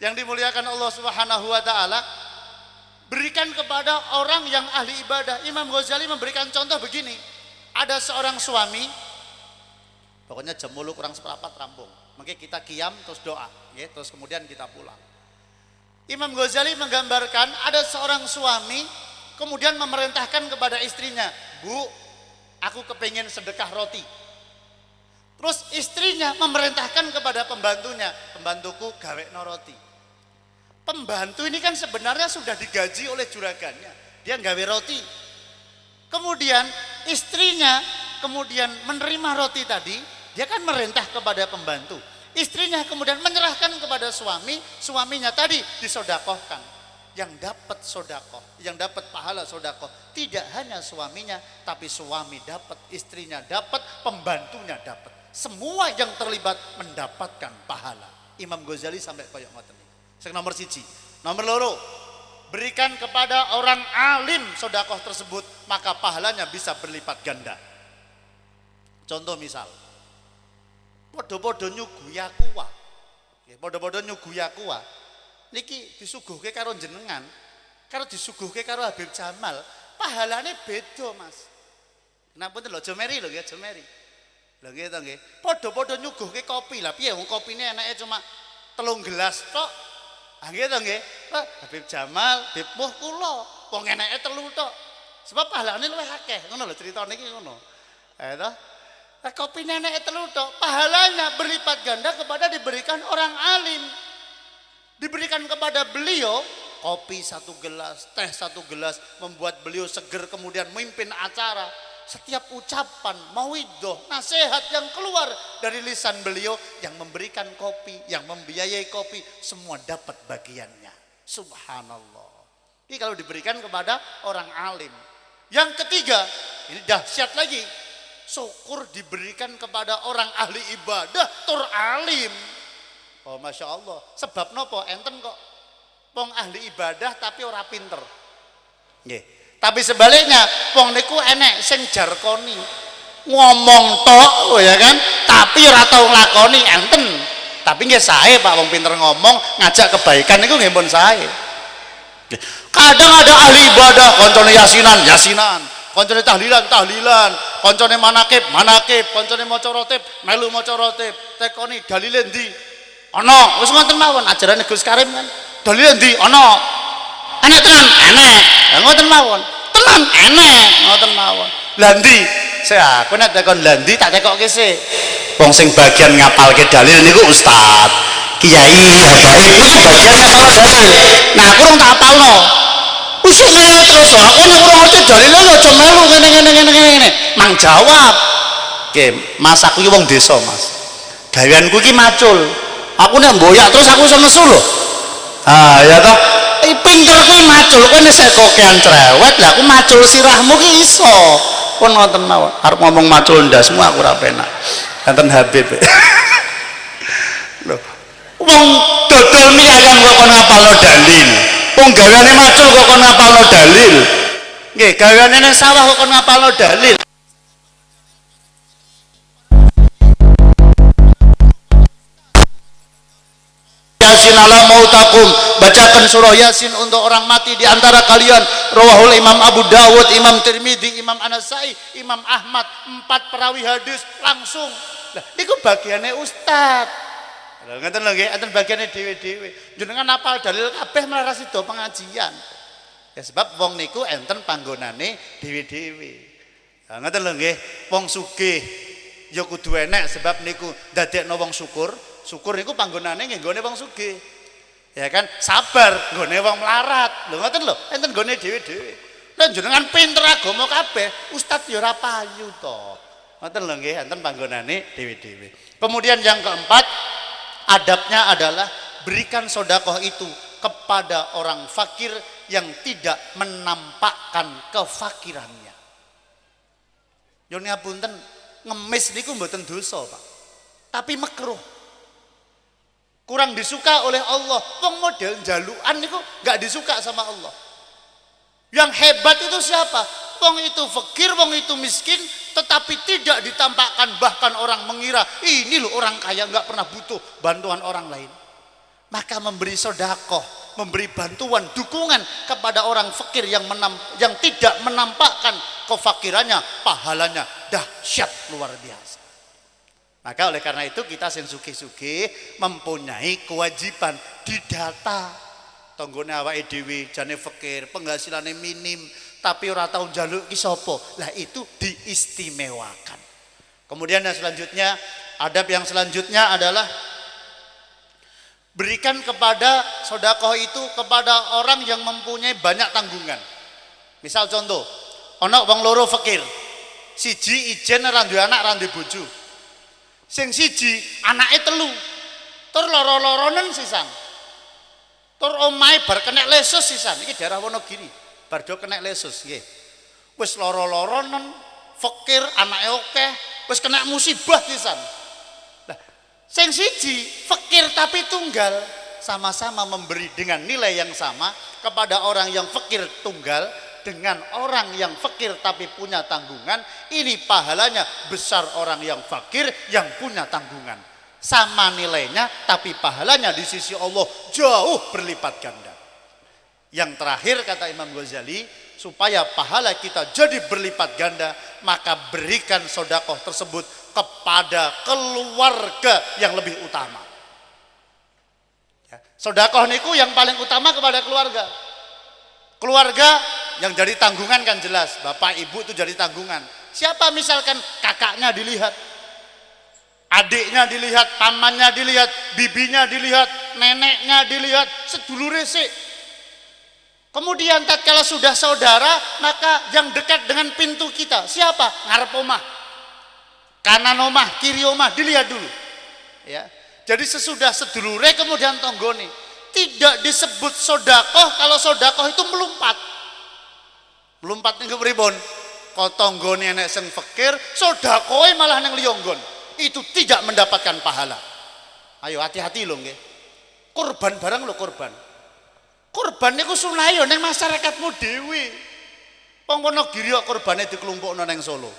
yang dimuliakan Allah Subhanahu wa taala, berikan kepada orang yang ahli ibadah. Imam Ghazali memberikan contoh begini. Ada seorang suami, pokoknya jam 10 kurang seperempat rampung. Mungkin kita qiyam terus doa, ya, terus kemudian kita pulang. Imam Ghazali menggambarkan ada seorang suami kemudian memerintahkan kepada istrinya, Bu, aku kepingin sedekah roti. Terus istrinya memerintahkan kepada pembantunya, pembantuku gawe no roti. Pembantu ini kan sebenarnya sudah digaji oleh juragannya, dia gawe roti. Kemudian istrinya kemudian menerima roti tadi, dia kan merintah kepada pembantu. Istrinya kemudian menyerahkan kepada suami, suaminya tadi disodakohkan. Yang dapat sodakoh, yang dapat pahala sodakoh, tidak hanya suaminya, tapi suami dapat, istrinya dapat, pembantunya dapat. Semua yang terlibat mendapatkan pahala. Imam Ghazali sampai koyok ngoten. Sing nomor 1. Nomor 2, berikan kepada orang alim sodakoh tersebut, maka pahalanya bisa berlipat ganda. Contoh misal, podo-podo nyuguhi akuwa, podo-podo nyuguhi akuwa, niki disuguhke karo jenengan, karo disuguhke karo Habib Jamal, pahalane beda Mas. Kenapa tuh lo jomeri lo ya jomeri. Lho nggih to nggih. Padha-padha nyuguhke kopi lah. Piye wong kopine enake cuma 3 gelas tok. Ah nggih to nggih. Habib Jamal, Habib Muh kula. Wong enake 3 tok. Sebab pahalane luwih akeh. Ngono lho critane iki ngono. To. Kopine enake 3 tok. Pahalanya berlipat ganda kepada diberikan orang alim. Diberikan kepada beliau kopi 1 gelas, teh 1 gelas, membuat beliau seger kemudian memimpin acara. Setiap ucapan, mauidhah, nasihat yang keluar dari lisan beliau yang memberikan kopi, yang membiayai kopi, semua dapat bagiannya. Subhanallah. Ini kalau diberikan kepada orang alim. Yang ketiga, ini dahsyat lagi. Syukur diberikan kepada orang ahli ibadah, tur alim. Oh Masya Allah. Sebab nopo enten kok wong ahli ibadah tapi ora pinter. Nggih. Tapi sebaliknya, wong niku enek sing jarkoni, ngomong tok, ya kan? Tapi ora tau nglakoni enten. Tapi nggih sae Pak, wong pinter ngomong, ngajak kebaikan niku nggih pun sae. Kadang ada ahli ibadah, koncone yasinan, yasinan, koncone tahlilan, tahlilan, koncone manakib, manakib, koncone maca ratib, melu maca ratib, tekoni dalile ndi? Ana, wis ngoten mawon ajarane Gus Karim kan. Dalile ndi? Ana. Enek tenan, enek. Ya ngoten mawon. Tenan enek, ngoten mawon. Lah ndi? Saya aku nek tekon lah ndi tak tekokke sik. Wong sing bagian ngapalke dalil niku ustaz, kiai, habaib niku bagian ngapal dalil. Nah, aku rung tak apalno. Usule terus aku nek ora ngerti dalile ya aja melu ngene. Mang jawab. Oke, Mas aku iki wong desa, Mas. Gaweanku iki macul. Aku nek mboyak terus aku iso nesu lho. Ah, ya toh. Pinter kuwi macul kowe nek kokean cerewet lah aku macul sirahmu ki iso pun ngoten mawon arep ngomong macul ndasmu aku ora penak enten Habib lho wong dodol mie ayam kok kon ngapalno dalil wong gaweane macul kok kon ngapalno dalil nggih gaweane nang sawah kok kon ngapalno dalil Yasin ala mautakum, bacakan surah Yasin untuk orang mati di antara kalian. Rawahul Imam Abu Dawud, Imam Tirmidzi, Imam An-Nasai, Imam Ahmad, 4 perawi hadis langsung. Lah niku bagiane ustaz. Lha ngoten lho nggih, enten bagiane dhewe-dhewe. Jenengan apal dalil kabeh malah sida pengajian. Ya sebab wong niku enten panggonane dhewe-dhewe. Lah ngoten lho nggih, wong sugih ya kudu enek sebab niku dadekno wong syukur. Syukur niku panggonane nggih nggone wong sugih. Ya kan? Sabar nggone wong melarat. Lho ngoten lho, enten nggone dhewe-dhewe. Nek jenengan pinter agama kabeh, ustaz ya ora payu to. Ngoten lho nggih, enten panggonane dhewe-dhewe. Kemudian yang keempat, adabnya adalah berikan sedekah itu kepada orang fakir yang tidak menampakkan kefakirannya. Nyuwun ngapunten, ngemis niku mboten dosa, Pak. Tapi makruh. Kurang disuka oleh Allah. Wong model jaluan niku enggak disuka sama Allah. Yang hebat itu siapa? Wong itu fakir, wong itu miskin, tetapi tidak ditampakkan, bahkan orang mengira ini loh orang kaya enggak pernah butuh bantuan orang lain. Maka memberi sedekah, memberi bantuan, dukungan kepada orang fakir yang tidak menampakkan kefakirannya, pahalanya dahsyat luar biasa. Maka oleh karena itu kita sing sugih-sugih mempunyai kewajiban didata. Tanggone awake dhewe jane fakir, penghasilannya minim, tapi ora tau njaluk ki sapa. Lah itu diistimewakan. Kemudian yang selanjutnya, adab yang selanjutnya adalah berikan kepada sedekah itu kepada orang yang mempunyai banyak tanggungan. Misal contoh, ana wong loro fakir. Siji ijen ora duwe anak, ora duwe bojo. Sing siji anake 3. Tur loro-loronen sisan. Tur omahe bar kenek lesus sisan. Iki daerah Wonogiri. Bar do kenek lesus nggih. Wis loro-loronen, fakir, anake akeh, wis kena musibah sisan. Lah, sing siji fakir tapi tunggal, sama-sama memberi dengan nilai yang sama kepada orang yang fakir tunggal dengan orang yang fakir tapi punya tanggungan. Ini pahalanya besar orang yang fakir yang punya tanggungan, sama nilainya tapi pahalanya di sisi Allah jauh berlipat ganda. Yang terakhir kata Imam Ghazali, supaya pahala kita jadi berlipat ganda, maka berikan sodakoh tersebut kepada keluarga yang lebih utama. Sodakoh niku yang paling utama kepada keluarga. Keluarga yang jadi tanggungan kan jelas, bapak ibu itu jadi tanggungan. Siapa misalkan kakaknya dilihat, adiknya dilihat, pamannya dilihat, bibinya dilihat, neneknya dilihat, sedulure sik. Kemudian tatkala sudah saudara, maka yang dekat dengan pintu kita siapa? Ngarep omah, kanan omah, kiri omah, dilihat dulu. Ya. Jadi sesudah sedulure kemudian tonggone. Tidak disebut sodakoh kalau sodakoh itu melumpat. Melumpat niku pripun? Kok tonggone enek sing fakir, sodakohe malah nang liyonggon. Itu tidak mendapatkan pahala. Ayo hati-hati lho nggih. Korban barang lho korban. Korban niku sunah yo ning masyarakatmu dhewe. Wong Wonogiri kok korbane dikelompokno ning Solo.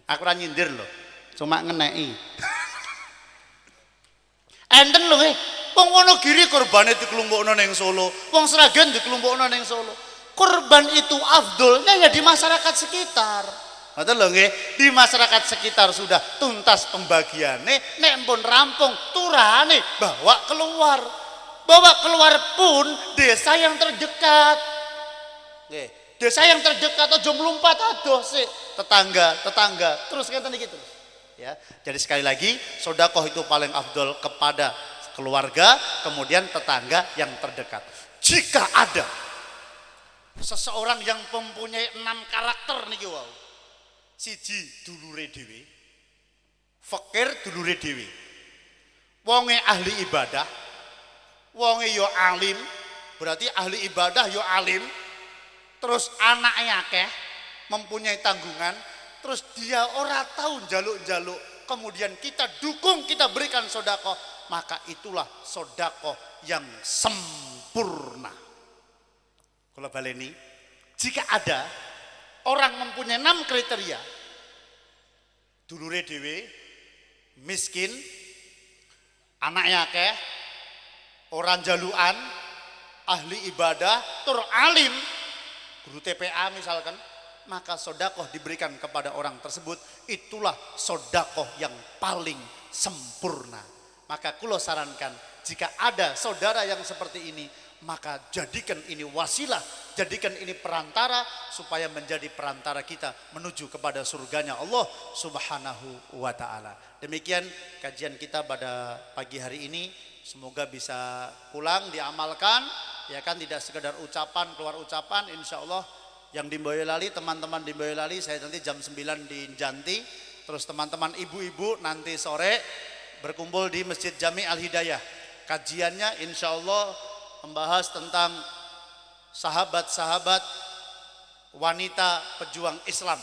Aku ora nyindir lho, cuma ngeneki. Enten lho nggih, wong Wonogiri korbane dikelompokno ning Solo, wong Sragen dikelompokno ning Solo. Korban itu afdolnya ya di masyarakat sekitar. Ngoten lho nggih, di masyarakat sekitar sudah tuntas pembagiane, nek pun rampung turane bawa keluar. Bawa keluar pun desa yang terdekat. Nggih, desa yang terdekat aja mlumpat adoh sik. Tetangga, terus ngeten iki terus. Ya, jadi sekali lagi sedekah itu paling afdol kepada keluarga, kemudian tetangga yang terdekat. Jika ada seseorang yang mempunyai 6 karakter niki wau. Siji dulure dhewe, fakir dulure dhewe. Wonge ahli ibadah, wonge yo alim, berarti ahli ibadah yo alim. Terus anaknya akeh, mempunyai tanggungan, terus dia ora tahu jaluk-jaluk, kemudian kita dukung, kita berikan sedekah, maka itulah sedekah yang sempurna. Kalau baleni, jika ada orang mempunyai 6 kriteria, dulure dhewe, miskin, anaknya akeh, orang jaluan, ahli ibadah, tur alim, guru TPA misalkan, maka sedekah diberikan kepada orang tersebut, itulah sedekah yang paling sempurna. Maka kula sarankan, jika ada saudara yang seperti ini, maka jadikan ini wasilah, jadikan ini perantara supaya menjadi perantara kita menuju kepada surganya Allah Subhanahu wa taala. Demikian kajian kita pada pagi hari ini, semoga bisa pulang diamalkan, ya kan, tidak sekedar ucapan keluar ucapan. Insya Allah yang di Boyolali, teman-teman di Boyolali, saya nanti jam 9 di Janti, terus teman-teman ibu-ibu nanti sore berkumpul di Masjid Jami Al Hidayah. Kajiannya insya Allah membahas tentang sahabat-sahabat wanita pejuang Islam.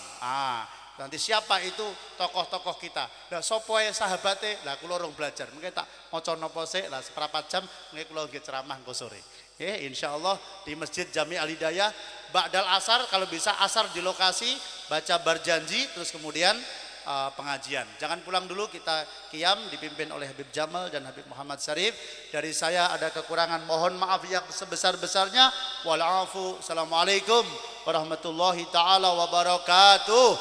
Nanti siapa itu tokoh-tokoh kita. Lah sapa ae sahabate? Lah kula urung belajar. Mengke tak maca napa sik, lah seprapat jam mengke kula nggih ceramah engko sore. Nggih, insyaallah di Masjid Jami Al Hidayah ba'dal asar, kalau bisa asar di lokasi, baca berjanji, terus kemudian pengajian. Jangan pulang dulu, kita qiyam dipimpin oleh Habib Jamal dan Habib Muhammad Syarif. Dari saya ada kekurangan, mohon maaf yang sebesar-besarnya. Wal afu. Assalamualaikum warahmatullahi taala wabarakatuh.